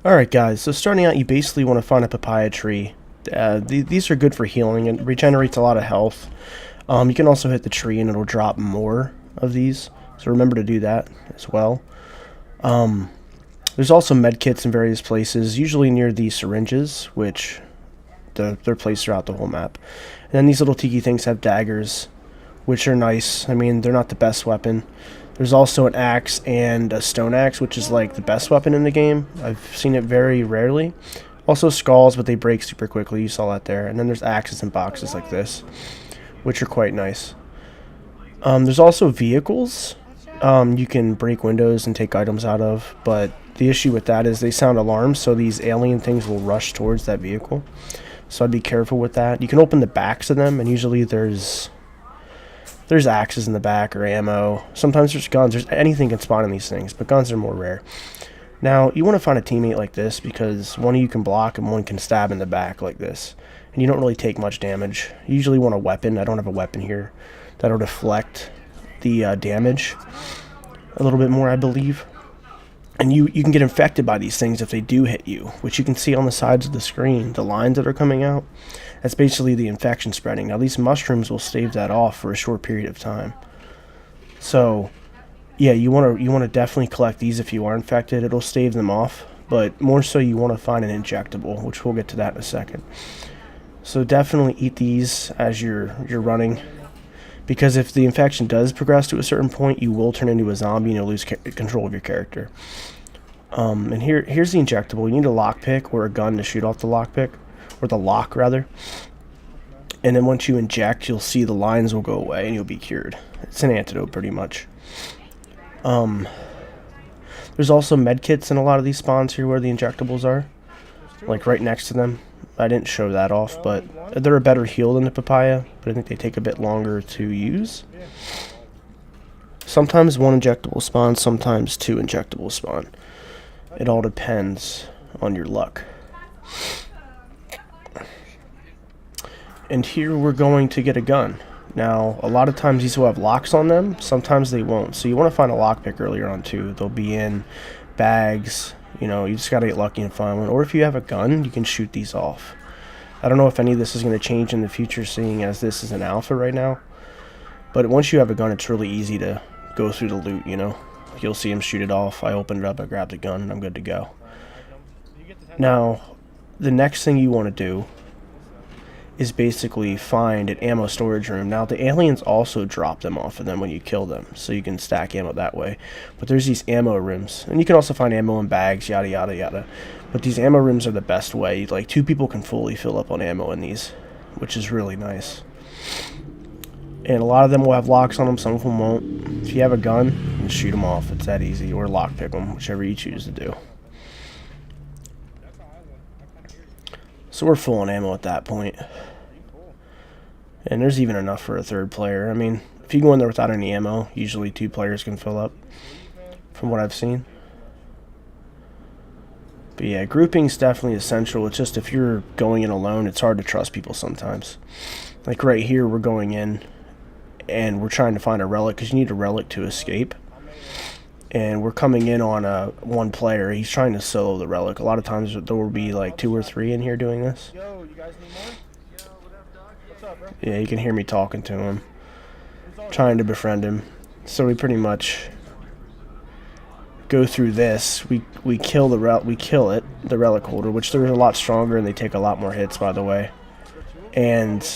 Alright guys, so starting out you basically want to find a papaya tree. These are good for healing and regenerates a lot of health. You can also hit the tree and it'll drop more of these, so remember to do that as well. Um, there's also med kits in various places, usually near these syringes, which they're placed throughout the whole map. And then these little tiki things have daggers, which are nice. I mean, they're not the best weapon. There's also an axe and a stone axe, which is like the best weapon in the game. I've seen it very rarely. Also skulls, but they break super quickly. You saw that there. And then there's axes and boxes like this, which are quite nice. There's also vehicles you can break windows and take items out of, but the issue with that is they sound alarms, so these alien things will rush towards that vehicle. So I'd be careful with that. You can open the backs of them, and usually there's axes in the back or ammo. Sometimes there's guns. There's anything can spawn in these things, but guns are more rare. Now, you want to find a teammate like this because one of you can block and one can stab in the back like this. And you don't really take much damage. You usually want a weapon. I don't have a weapon here. That'll deflect the damage a little bit more, I believe. And you can get infected by these things if they do hit you, which you can see on the sides of the screen, the lines that are coming out. That's basically the infection spreading. Now these mushrooms will stave that off for a short period of time. So, yeah, you want to definitely collect these if you are infected. It'll stave them off, but more so you want to find an injectable, which we'll get to that in a second. So definitely eat these as you're running, because if the infection does progress to a certain point, you will turn into a zombie and you'll lose control of your character. And here's the injectable. You need a lockpick or a gun to shoot off the lockpick, or the lock rather. And then once you inject, you'll see the lines will go away and you'll be cured. It's an antidote pretty much. There's also med kits in a lot of these spawns here where the injectables are, like right next to them. I didn't show that off, but they're a better heal than the papaya, but I think they take a bit longer to use. Sometimes one injectable spawns, sometimes two injectables spawn. It all depends on your luck. And here we're going to get a gun. Now, a lot of times these will have locks on them, sometimes they won't. So you want to find a lockpick earlier on too. They'll be in bags. You know, you just gotta get lucky and find one. Or if you have a gun, you can shoot these off. I don't know if any of this is going to change in the future, seeing as this is an alpha right now. But once you have a gun, it's really easy to go through the loot, you know. You'll see him shoot it off. I open it up, I grab the gun, and I'm good to go. Now, the next thing you want to do is basically find an ammo storage room. Now, the aliens also drop them off of them when you kill them, so you can stack ammo that way. But there's these ammo rooms, and you can also find ammo in bags, yada yada yada. But these ammo rooms are the best way. Like, 2 people can fully fill up on ammo in these, which is really nice. And a lot of them will have locks on them, some of them won't. If you have a gun, just shoot them off. It's that easy, or lockpick them, whichever you choose to do. So we're full on ammo at that point. And there's even enough for a third player. I mean, if you go in there without any ammo, usually 2 players can fill up, from what I've seen. But yeah, grouping's definitely essential. It's just if you're going in alone, it's hard to trust people sometimes. Like right here, we're going in, and we're trying to find a relic, because you need a relic to escape. And we're coming in on one player. He's trying to solo the relic. A lot of times there will be like 2 or 3 in here doing this. Yo, you guys need more? What's up, bro? Yeah, you can hear me talking to him, trying to befriend him. So we pretty much go through this. We kill the relic holder, which they're a lot stronger and they take a lot more hits, by the way. And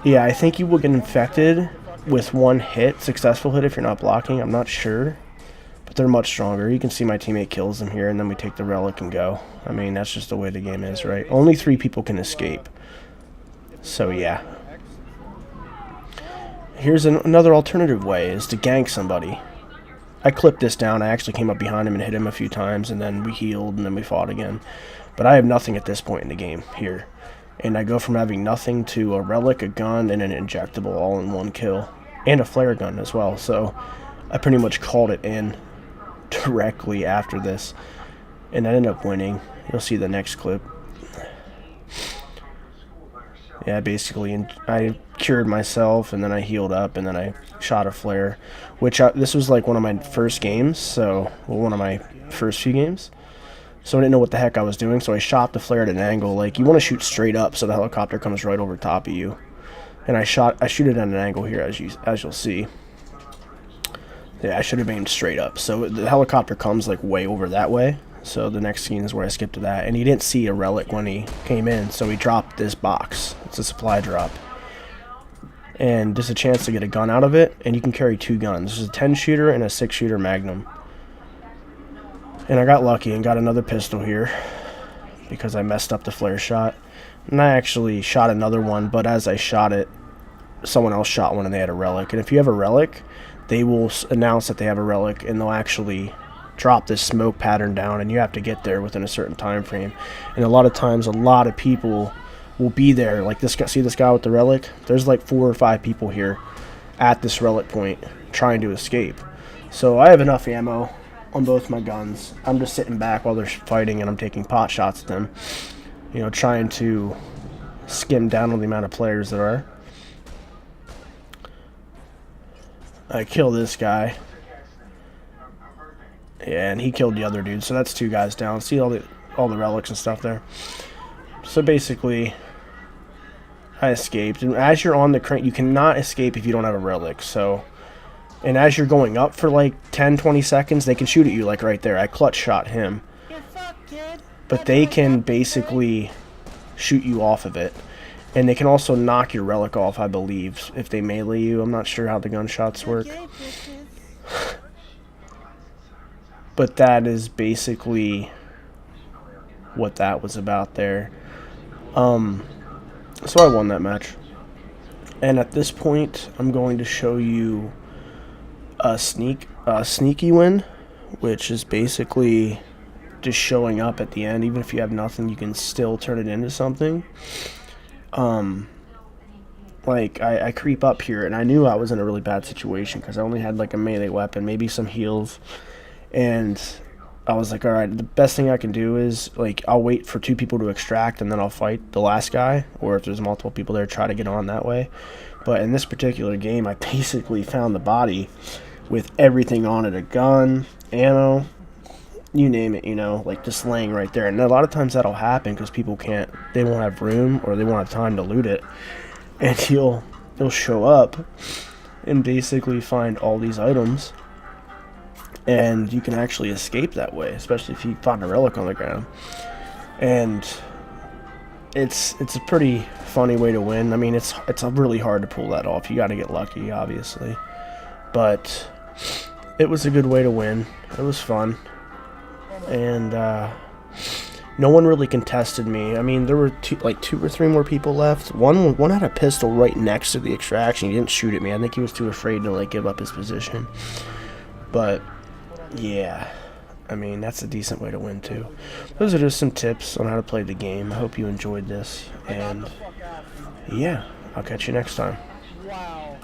yeah, I think you will get infected with 1 hit, successful hit, if you're not blocking. I'm not sure, but they're much stronger. You can see my teammate kills them here, and then we take the relic and go. I mean, that's just the way the game is, right? Only 3 people can escape. So yeah. Here's another alternative way, is to gank somebody. I clipped this down. I actually came up behind him and hit him a few times, and then we healed, and then we fought again. But I have nothing at this point in the game here. And I go from having nothing to a relic, a gun, and an injectable all in 1 kill. And a flare gun as well. So I pretty much called it in directly after this. And I ended up winning. You'll see the next clip. Yeah, basically, and I cured myself, and then I healed up, and then I shot a flare, which this was like one of my first games, so well, one of my first few games. So I didn't know what the heck I was doing, so I shot the flare at an angle. Like, you want to shoot straight up so the helicopter comes right over top of you. And I shoot it at an angle here, as you'll see. Yeah, I should have aimed straight up. So the helicopter comes like way over that way. So the next scene is where I skip to that. And he didn't see a relic when he came in, so he dropped this box. It's a supply drop. And just a chance to get a gun out of it, and you can carry 2 guns. There's a 10-shooter and a 6-shooter Magnum. And I got lucky and got another pistol here because I messed up the flare shot. And I actually shot another one, but as I shot it, someone else shot one and they had a relic. And if you have a relic, they will announce that they have a relic, and they'll actually drop this smoke pattern down, and you have to get there within a certain time frame. And a lot of times, a lot of people will be there. Like this guy, see this guy with the relic? There's like 4 or 5 people here at this relic point trying to escape. So I have enough ammo on both my guns. I'm just sitting back while they're fighting, and I'm taking pot shots at them. You know, trying to skim down on the amount of players there are. I kill this guy. Yeah, and he killed the other dude, so that's 2 guys down. See all the relics and stuff there. So basically, I escaped. And as you're on the crane, you cannot escape if you don't have a relic. So, and as you're going up for like 10-20 seconds, they can shoot at you like right there. I clutch shot him. But they can basically shoot you off of it. And they can also knock your relic off, I believe, if they melee you. I'm not sure how the gunshots work. But that is basically what that was about there. So I won that match. And at this point, I'm going to show you a sneaky win, which is basically just showing up at the end. Even if you have nothing, you can still turn it into something. Like, I creep up here, and I knew I was in a really bad situation because I only had like a melee weapon, maybe some heals, and I was like, alright, the best thing I can do is, like, I'll wait for 2 people to extract, and then I'll fight the last guy, or if there's multiple people there, try to get on that way. But in this particular game, I basically found the body with everything on it, a gun, ammo, you name it, you know, like just laying right there. And a lot of times that'll happen because people they won't have room, or they won't have time to loot it. And you'll show up and basically find all these items, and you can actually escape that way, especially if you find a relic on the ground. And it's a pretty funny way to win. I mean, it's really hard to pull that off. You got to get lucky, obviously, but it was a good way to win. It was fun, and no one really contested me. I mean, there were 2 or 3 more people left. One had a pistol right next to the extraction. He didn't shoot at me. I think he was too afraid to like give up his position. But yeah, I mean, that's a decent way to win too. Those are just some tips on how to play the game. I hope you enjoyed this, and yeah, I'll catch you next time. Wow.